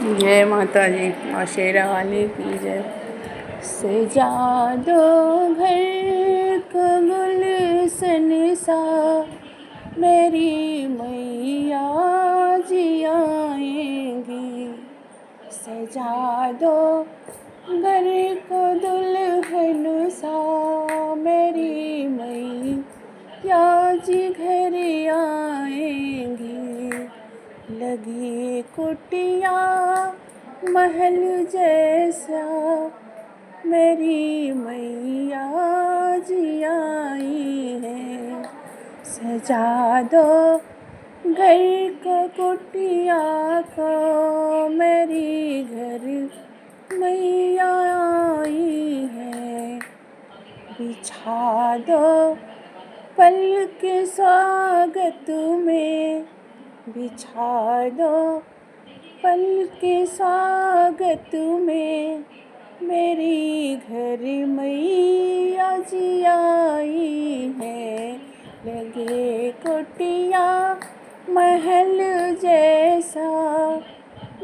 जय माता जी, माँ शेरा वाली की जय। सजा दो घर को गुलशन सा, मेरी मैया जी आएंगी। सजा दो घर को दुल्हन सा, मेरी मैया जी घर आएंगी। लगी कुटिया महल जैसा, मेरी मैया जी आई है। सजा दो घर को कुटिया को, मेरी घर मैया आई है। बिछा दो पलक स्वागत में, बिछा दो पलक स्वागत में, मेरी घर मैया जी आई है। लगे कुटिया महल जैसा,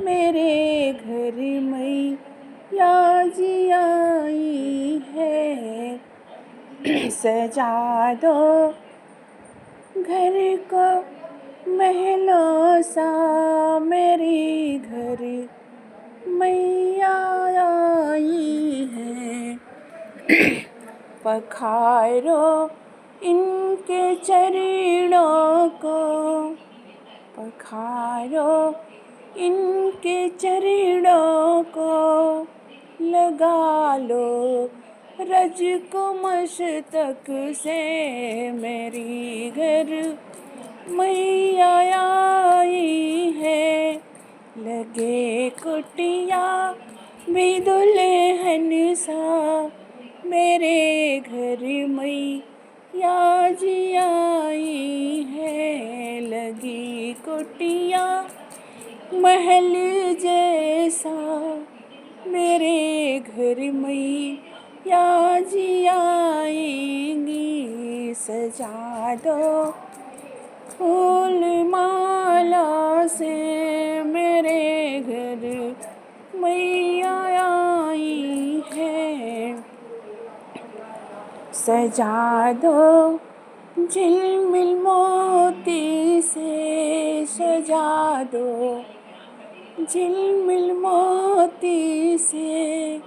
मेरे घर मैया जी आई है। सजा दो घर को महलों सा, मेरी घर मैया आई है। पखारो इनके चरणों को, पखारो इनके चरणों को, लगा लो रज को मस्तक से, मेरी घर मैया आई है। लगे कुटिया भी दुल्हन सा, मेरे घर मैया जी आई है। लगी कुटिया महल जैसा, मेरे घर मैया जी आएंगी। सजा दो फूल माला से, मेरे घर मैया आई है। सजा दो झिलमिल मोती से, सजा दो झिलमिल मोती से,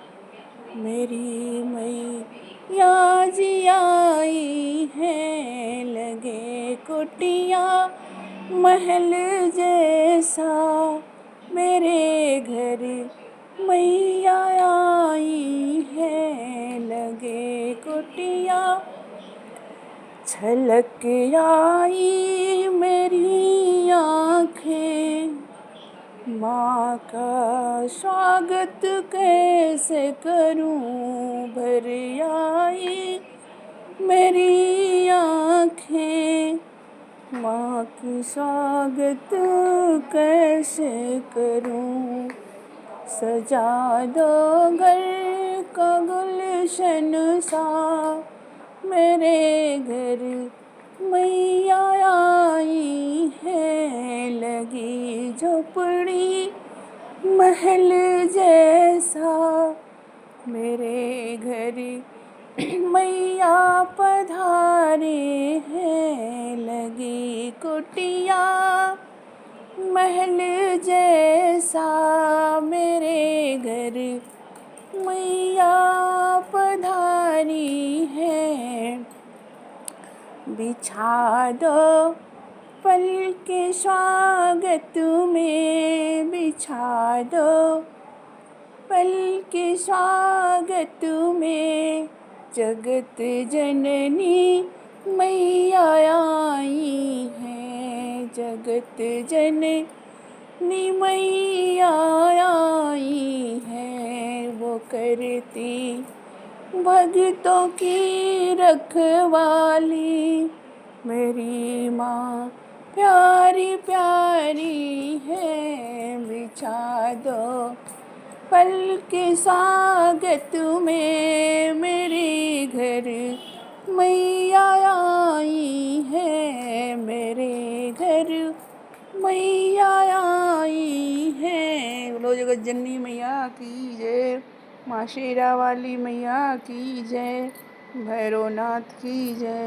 मेरी मैया जी आई है। लगे कुटिया महल जैसा, मेरे घर मैया आई है। लगे कुटिया छलक आई मेरी आँखें, माँ का स्वागत कैसे करूं, भर आई मेरी आँखें, माँ की स्वागत कैसे करूं। सजा दो घर का गुलशन सा, मेरे घर मैया आई है। लगी झोपड़ी महल जैसा, मेरे घर मैया पधारे हैं। लगी कुटिया महल जैसा, मेरे घर मैया पधारी है। बिछा दो पल के स्वागत में, बिछा दो पल के स्वागत में, जगत जननी मैया आई है। जगत जननी मैया आई है। वो करती भक्तों की रखवाली, मेरी माँ प्यारी प्यारी है। बिछा दो पल के स्वागत में, मेरे घर मैया आई है। मेरे घर मैया आई है। बोलो जगत जननी मैया की जय। माँ शेरा वाली मैया की जय। भैरवनाथ की जय।